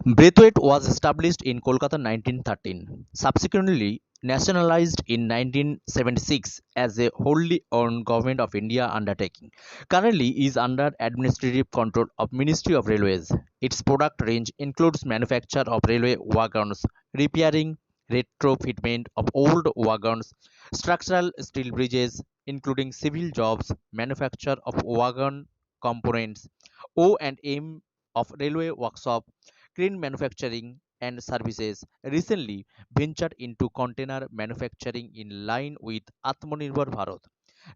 Braithwaite was established in Kolkata 1913, subsequently nationalized in 1976 as a wholly owned Government of India undertaking. Currently is under administrative control of Ministry of Railways. Its product range includes manufacture of railway wagons, repairing, retrofitment of old wagons, structural steel bridges, including civil jobs, manufacture of wagon components, O&M of railway workshop, crane manufacturing and services. Recently ventured into container manufacturing in line with Atmanirbhar Bharat,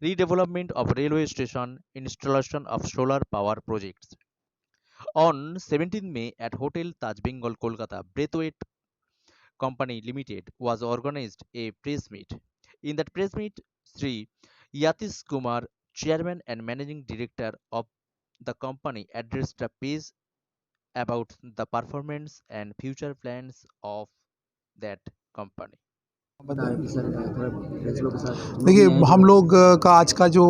redevelopment of railway station, installation of solar power projects. On 17 May at Hotel Taj Bengal, Kolkata, Braithwaite Company Limited was organized a press meet. In that press meet, Sri Yatish Kumar, Chairman and Managing Director of the company, addressed the page about the performance and future plans of that company. बताएं कि sir थोड़ा फैसलों के साथ देखिए हम लोग का आज का जो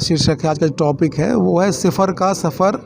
शीर्षक है, आज का जो टॉपिक है वो है सिफर का सफ़र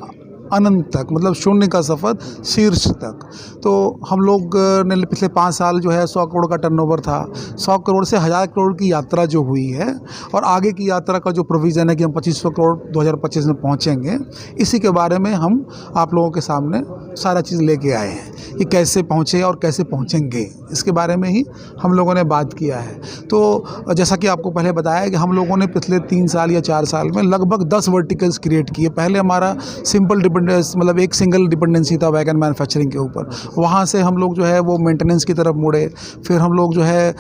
अनंत तक, मतलब शून्य का सफ़र शीर्ष तक। तो हम लोग ने पिछले 5 साल जो है 100 करोड़ का टर्नओवर था, 100 करोड़ से 1000 करोड़ की यात्रा जो हुई है और आगे की यात्रा का जो प्रोविज़न है कि हम 2500 करोड़ 2025 में पहुंचेंगे, इसी के बारे में हम आप लोगों के सामने सारा चीज़ लेके आए हैं कि कैसे पहुँचे और कैसे पहुँचेंगे, इसके बारे में ही हम लोगों ने बात किया है। तो जैसा कि आपको पहले बताया कि हम लोगों ने पिछले 3 साल या 4 साल में लगभग 10 वर्टिकल्स क्रिएट किए। पहले हमारा सिंपल डिपेंडेंस, मतलब एक सिंगल डिपेंडेंसी था वैगन मैन्युफैक्चरिंग के ऊपर। वहाँ से हम लोग जो है वो मेंटेनेंस की तरफ मुड़े, फिर हम लोग जो है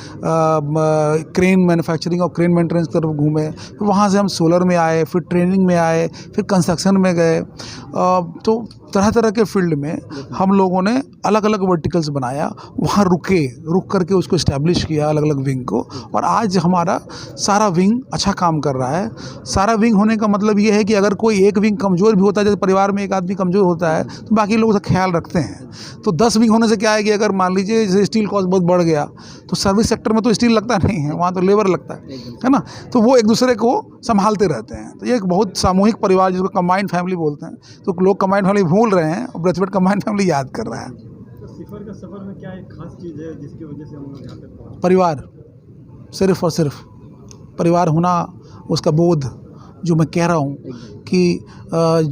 क्रेन मैन्युफैक्चरिंग और क्रेन मेंटेनेंस की तरफ घूमे, फिर वहाँ से हम सोलर में आए, फिर ट्रेनिंग में आए, फिर कंस्ट्रक्शन में गए। तो तरह तरह के फील्ड में हम लोगों ने अलग अलग वर्टिकल्स बनाया, वहाँ रुक करके उसको इस्टेब्लिश किया अलग अलग विंग को, और आज हमारा सारा विंग अच्छा काम कर रहा है। सारा विंग होने का मतलब ये है कि अगर कोई एक विंग कमज़ोर भी होता है, जैसे परिवार में एक आदमी कमज़ोर होता है तो बाकी लोग उसका ख्याल रखते हैं। तो 10 विंग होने से क्या है कि अगर मान लीजिए जैसे स्टील कॉस्ट बहुत बढ़ गया तो सर्विस सेक्टर में तो स्टील लगता नहीं है, वहाँ तो लेबर लगता है ना, तो वो एक दूसरे को संभालते रहते हैं। तो ये एक बहुत सामूहिक परिवार जिसको कंबाइंड फैमिली बोलते हैं, तो लोग कंबाइंड फैमिली भूल रहे हैं और ब्रथवेट कंबाइंड फैमिली याद कर रहा है। तो सिफर का सफ़र में क्या एक खास चीज़ है जिसकी वजह से हम लोग यहाँ तक पहुँचे? परिवार, सिर्फ और सिर्फ परिवार होना, उसका बोध, जो मैं कह रहा हूँ कि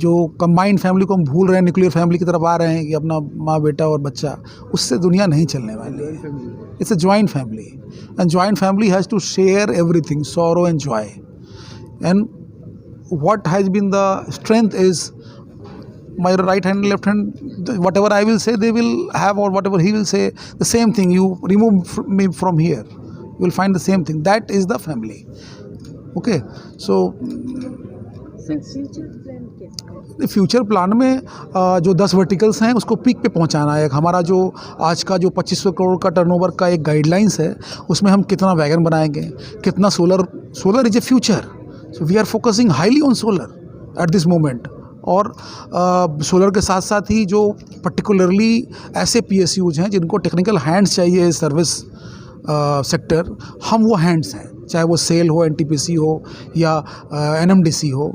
जो कंबाइंड फैमिली को हम भूल रहे हैं, न्यूक्लियर फैमिली की तरफ आ रहे हैं कि अपना माँ बेटा और बच्चा, उससे दुनिया नहीं चलने वाली है। It's a joint family and joint family has to share everything, sorrow and joy, and what has been the strength is my right hand, left hand, whatever I will say they will have, or whatever he will say, the same thing. You remove me from here, you will find the same thing. That is the family. Okay, so future plan में जो 10 verticals हैं उसको peak पे पहुंचाना है। हमारा जो आज का जो 2500 करोड़ का टर्नओवर का एक गाइडलाइंस है, उसमें हम कितना वैगन बनाएंगे, कितना solar is a future, so we are focusing highly on solar at this moment. और सोलर के साथ साथ ही जो पर्टिकुलरली ऐसे PSUs हैं जिनको टेक्निकल हैंड्स चाहिए सर्विस सेक्टर, हम वो हैंड्स हैं, चाहे वो सेल हो, NTPC हो या NMDC हो,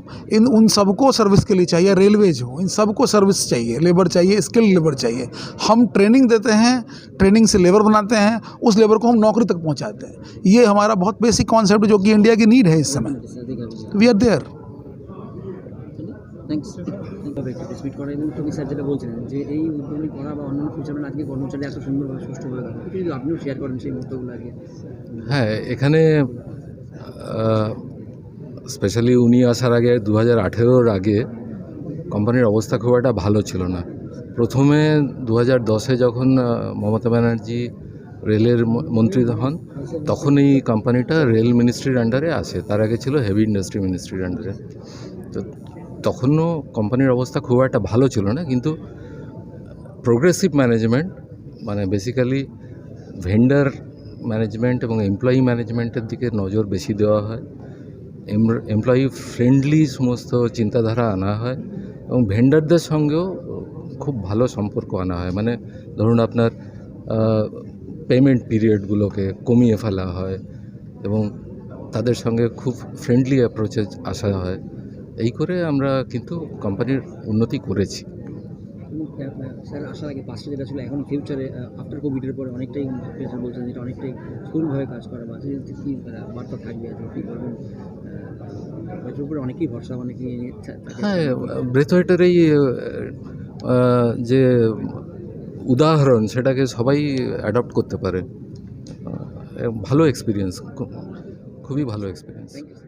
उन सबको सर्विस के लिए चाहिए, रेलवेज हो, इन सबको सर्विस चाहिए, लेबर चाहिए, स्किल लेबर चाहिए। हम ट्रेनिंग देते हैं, ट्रेनिंग से लेबर बनाते हैं, उस लेबर को हम नौकरी तक पहुंचाते हैं। ये हमारा बहुत बेसिक कॉन्सेप्ट जो कि इंडिया की नीड है इस समय। We are there. স্পিড করার এবং তুমি স্যার যেটা বলছিলেন যে এই উদ্যোগী করা বা অন্যান্য ফিউচার প্ল্যান আজকে কর্মচারী এত সুন্দরভাবে সুষ্ঠুভাবে করা, যদি আপনিও শেয়ার করেন সেই মুহূর্তগুলো আগে। হ্যাঁ, এখানে স্পেশালি উনি আসার আগে 2018-র আগে কোম্পানির অবস্থা খুব একটা ভালো ছিল না। প্রথমে 2010-এ যখন মমতা ব্যানার্জি রেলের মন্ত্রী হন, তখন এই কোম্পানিটা রেল মিনিস্ট্রির আন্ডারে আসে। তার আগে ছিল হেভি ইন্ডাস্ট্রি মিনিস্ট্রির আন্ডারে। তো তখনও কোম্পানির অবস্থা খুব একটা ভালো ছিল না, কিন্তু প্রোগ্রেসিভ ম্যানেজমেন্ট, মানে বেসিক্যালি ভেন্ডার ম্যানেজমেন্ট এবং এমপ্লয়ি ম্যানেজমেন্টের দিকে নজর বেশি দেওয়া হয়, এমপ্লয়ি ফ্রেন্ডলি সমস্ত চিন্তাধারা আনা হয় এবং ভেন্ডারদের সঙ্গেও খুব ভালো সম্পর্ক আনা হয়। মানে ধরুন আপনার পেমেন্ট পিরিয়ডগুলোকে কমিয়ে ফেলা হয় এবং তাদের সঙ্গে খুব ফ্রেন্ডলি অ্যাপ্রোচে আসা হয়। এই করে আমরা কিন্তু কোম্পানির উন্নতি করেছি। কিন্তু স্যার আসার আগে পাঁচটা যেটা ছিল এখন ফিউচারে আফটার কোভিডের পরে অনেকটাই স্যার বলছেন যেটা অনেকটাই স্থূলভাবে কাজ করা বা কী বার্তা থাকবে আর কী করবেন এটার উপরে অনেকেই ভরসা অনেকেই থাকে। হ্যাঁ, ব্রেথওয়েটের এই যে উদাহরণ সেটাকে সবাই অ্যাডপ্ট করতে পারে। ভালো এক্সপিরিয়েন্স, খুবই ভালো এক্সপিরিয়েন্স। Thank you.